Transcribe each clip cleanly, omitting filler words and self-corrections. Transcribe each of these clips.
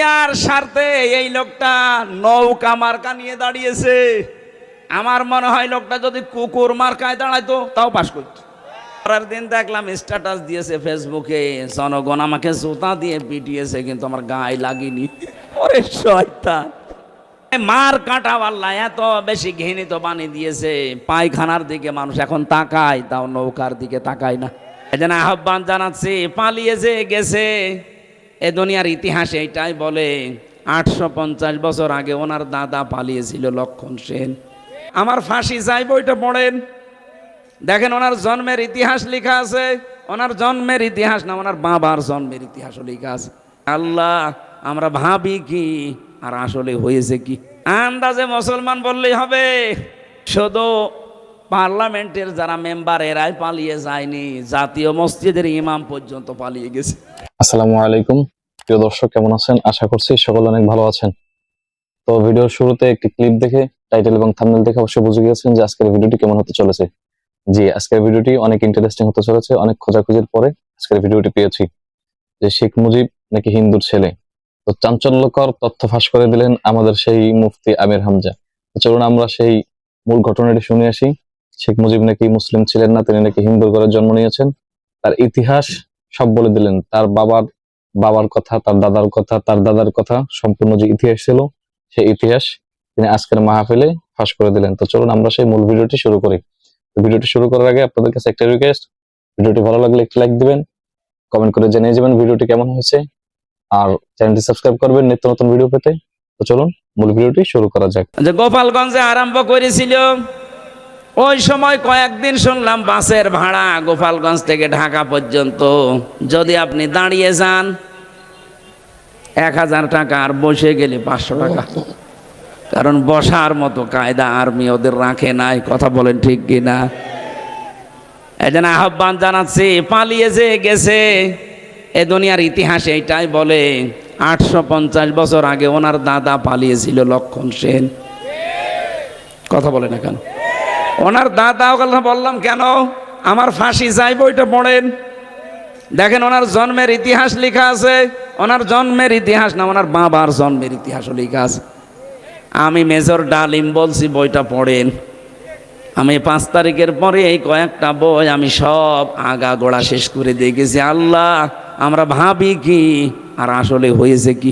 দুনিয়ার স্বার্থে এই লোকটা নৌকা মার্কা নিয়ে দাঁড়িয়েছে। আমার মনে হয় লোকটা যদি কুকুর মার্কায় দাঁড়াইতো তাও পাস করতো। পরের দিন দেখলাম স্ট্যাটাস দিয়েছে ফেসবুকে, জনগণ আমাকে জুতা দিয়ে পিটিয়েছে কিন্তু আমার গায়ে লাগেনি। ওরে শয়তান, মার কাটা আল্লাহ এত বেশি ঘৃণিত বানিয়ে দিয়েছে, পায়খানার দিকে মানুষ এখন তাকায়, তাও নৌকার দিকে তাকায় না। এজন্য আহ্বান জানাচ্ছি, পালিয়েছে গেছে। এ দুনিয়ার ইতিহাসে এটাই বলে 850 বছর আগে ওনার দাদা পালিয়েছিল, লক্ষণ সেন। আমার ফাঁসি চাই বইটা পড়েন, দেখেন ওনার জন্মের ইতিহাস লেখা আছে। ওনার জন্মের ইতিহাস না, ওনার বাবার জন্মের ইতিহাসও লেখা আছে। আল্লাহ, আমরা ভাবি কি আর আসলে হয়েছে কি? আন্দাজে মুসলমান বললেই হবে। শুধু পার্লামেন্টের যারা মেম্বার এরাই পালিয়ে যায়নি, জাতীয় মসজিদের ইমাম পর্যন্ত পালিয়ে গেছে। আসসালামু আলাইকুম প্রিয় দর্শক, কেমন আছেন? আশা করছি সকলে অনেক ভালো আছেন। তো ভিডিওর শুরুতে একটি ক্লিপ দেখে, টাইটেল এবং থাম্বনেল দেখে অবশ্যই বুঝে গিয়েছেন যে আজকের ভিডিওটি কেমন হতে চলেছে। জি, আজকের ভিডিওটি অনেক ইন্টারেস্টিং হতে চলেছে। অনেক খোঁজাখুঁজির পরে আজকের ভিডিওটি পেয়েছি যে শেখ মুজিব নাকি হিন্দুর ছেলে। তো চাঞ্চল্যকর তথ্য ফাঁস করে দিলেন আমাদের সেই মুফতি আমির হামজা। তো চলুন আমরা সেই মূল ঘটনাটি শুনে আসি। শেখ মুজিব নাকি মুসলিম ছিলেন না, তিনি নাকি হিন্দুর ঘরে জন্ম নিয়েছেন। তার ইতিহাস সব বলে দিলেন, তার বাবার কথা, তার দাদার কথা, তার দাদার কথা, সম্পূর্ণ যে ইতিহাস ছিল সেই ইতিহাস তিনি আজকের মাহফিলে ফাঁস করে দিলেন। তো চলুন আমরা সেই মূল ভিডিওটি শুরু করি। তো ভিডিওটি শুরু করার আগে আপনাদের কাছে একটা রিকোয়েস্ট, ভিডিওটি ভালো লাগলে একটি লাইক দিবেন, কমেন্ট করে জানিয়ে যাবেন ভিডিওটি কেমন হয়েছে, আর চ্যানেলটি সাবস্ক্রাইব করবেন নিত্য নতুন ভিডিও পেতে। তো চলুন মূল ভিডিওটি শুরু করা যাক। যে গোপালগঞ্জে আরম্ভ করেছিল, ওই সময় কয়েকদিন শুনলাম বাসের ভাড়া গোপালগঞ্জ থেকে ঢাকা পর্যন্ত যদি আপনি দাঁড়িয়ে যান 1000 টাকা, আর বসে গেলে 500 টাকা। কারণ বসার মতো কায়দা আর্মি ওদের রাখে নাই। কথা বলেন ঠিক কিনা? এই জন্য আহ্বান জানাচ্ছি, পালিয়েছে গেছে। এ দুনিয়ার ইতিহাসে এটাই বলে 850 বছর আগে ওনার দাদা পালিয়েছিল, লক্ষণ সেন। কথা বলে না কেন? ওনার দাদা কথা বললাম কেন? আমার ফাঁসি চাই বইটা পড়েন, দেখেন ওনার জন্মের ইতিহাস লেখা আছে। ওনার জন্মের ইতিহাস না, ওনার বাবার জন্মের ইতিহাসও লেখা আছে। আমি মেজর ডালিম বলছি, বইটা পড়েন। আমি 5 তারিখের পরে এই কয়েকটা বই আমি সব আগা গোড়া শেষ করে দেখেছি। আল্লাহ, আমরা ভাবি কি আর আসলে হয়েছে কি?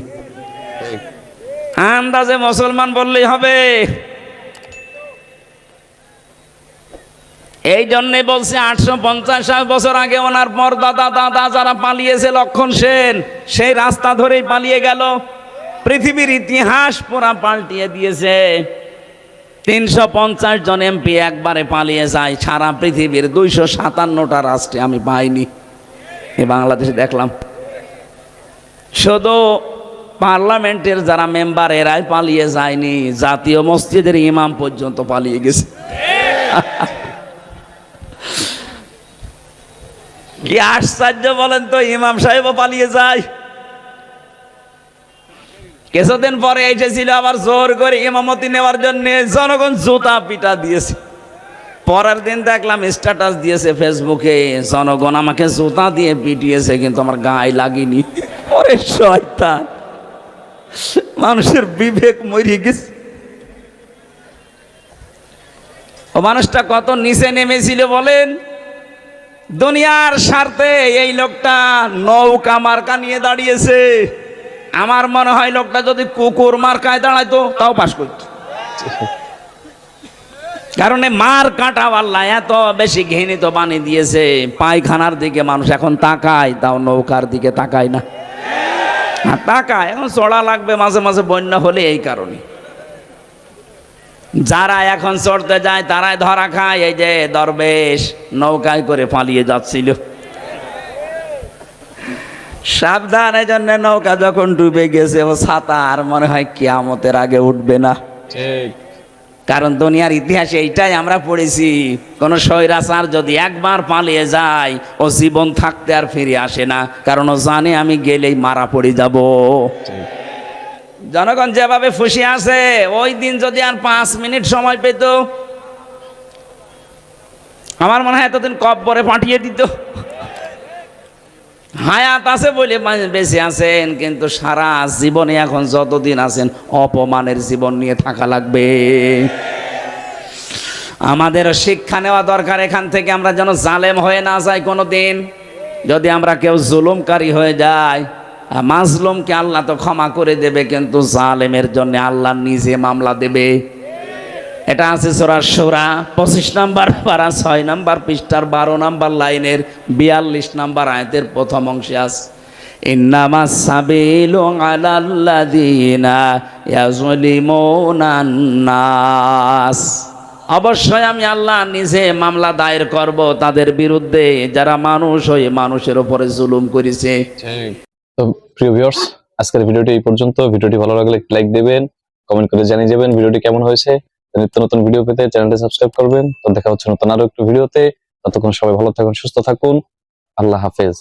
আন্দাজে মুসলমান বললেই হবে। এই জন্যে বলছে 850 বছর আগে ওনার পরদাদা দাদা যারা পালিয়েছে, লক্ষণ সেন, সেই রাস্তা ধরেই পালিয়ে গেল। পৃথিবীর ইতিহাস পুরা পাল্টিয়ে দিয়েছে। 350 জন এমপি একবারে পালিয়ে যায় সারা পৃথিবীর 257টা রাষ্ট্রে। আমি পাইনি, এই বাংলাদেশে দেখলাম। শুধু পার্লামেন্টের যারা মেম্বার এরাই পালিয়ে যায়নি, জাতীয় মসজিদের ইমাম পর্যন্ত পালিয়ে গেছে। কি আশ্চর্য বলেন তো, ইমাম সাহেবও পালিয়ে যায়। কিছুদিন পরে এসেছিল আবার জোর করে ইমামতি নেওয়ার জন্য, জনগণ জুতা পিটা দিয়েছে। পরের দিন দেখলাম স্ট্যাটাস দিয়েছে ফেসবুকে, জনগণ আমাকে জুতা দিয়ে পিটিয়েছে কিন্তু আমার গায়ে লাগেনি। ওরে শয়তান, মানুষের বিবেক মরে গেছে। ও মানুষটা কত নিচে নেমেছিল বলেন। দুনিয়ার স্বার্থে এই লোকটা নৌকা মার্কা নিয়ে দাঁড়িয়েছে। আমার মনে হয় লোকটা যদি কুকুর মার্কায় দাঁড়াইতো তাও পাস করতো। কারণ মার কাটা আল্লাহ এত বেশি ঘৃণিত বানিয়ে দিয়েছে, পায়খানার দিকে মানুষ এখন তাকায়, তাও নৌকার দিকে তাকায় না। তাকায়, এখন চড়া লাগবে মাঝে মাঝে বন্যা হলে। এই কারণে যারা এখন চড়তে যায় তারাই ধরা খায়। এই যে দরবেশ নৌকায় করে পালিয়ে যাচ্ছিল, সাবধান। এই জন্য নৌকা যখন ডুবে গেছে, ও ছাতা আর মনে হয় কিয়ামতের আগে উঠবে না। কারণ দুনিয়ার ইতিহাসে এইটাই আমরা পড়েছি, কোন স্বৈরাচার যদি একবার পালিয়ে যায়, ও জীবন থাকতে আর ফিরে আসে না। কারণ ও জানে আমি গেলেই মারা পড়ে যাব। জনগণ যেভাবে ফুসে আছে, ওই দিন যদি আর 5 মিনিট সময় পেত, আমার মনে হয় এতদিন কব্বরে পাঠিয়ে দিত। হায়াত আছে বলে বেঁচে আছেন, কিন্তু সারা জীবনে এখন যতদিন আছেন অপমানের জীবন নিয়ে থাকা লাগবে। আমাদের শিক্ষা নেওয়া দরকার এখান থেকে, আমরা যেন জালেম হয়ে না যাই কোনো দিন। যদি আমরা কেউ জুলুমকারী হয়ে যায়, মাজলুমকে আল্লাহ তো ক্ষমা করে দেবে, কিন্তু জালেমের জন্য আল্লাহ নিজে মামলা দেবে। এটা আছে সূরা শুরা 25 নম্বর পারা 6 নম্বর পৃষ্ঠার 12 নম্বর লাইনের 42 নম্বর আয়াতের প্রথম অংশে আছে, ইন্নামাস সাবিলু আলাল্লাযিনা ইয়াজলিমুনান নাস। অবশ্যই আমি আল্লাহ নিজে মামলা দায়ের করব তাদের বিরুদ্ধে যারা মানুষ হয়ে মানুষের উপরে জুলুম করেছে। তো প্রিয় ভিউয়ার্স, আজকের ভিডিওটি এই পর্যন্ত। ভিডিওটি ভালো লাগলে একটি লাইক দিবেন, কমেন্ট করে জানিয়ে যাবেন ভিডিওটি কেমন হয়েছে। নিত্য নতুন ভিডিও পেতে চ্যানেলটি সাবস্ক্রাইব করবেন। তো দেখা হচ্ছে নতুন আরো একটি ভিডিওতে। ততক্ষণ সবাই ভালো থাকুন, সুস্থ থাকুন। আল্লাহ হাফেজ।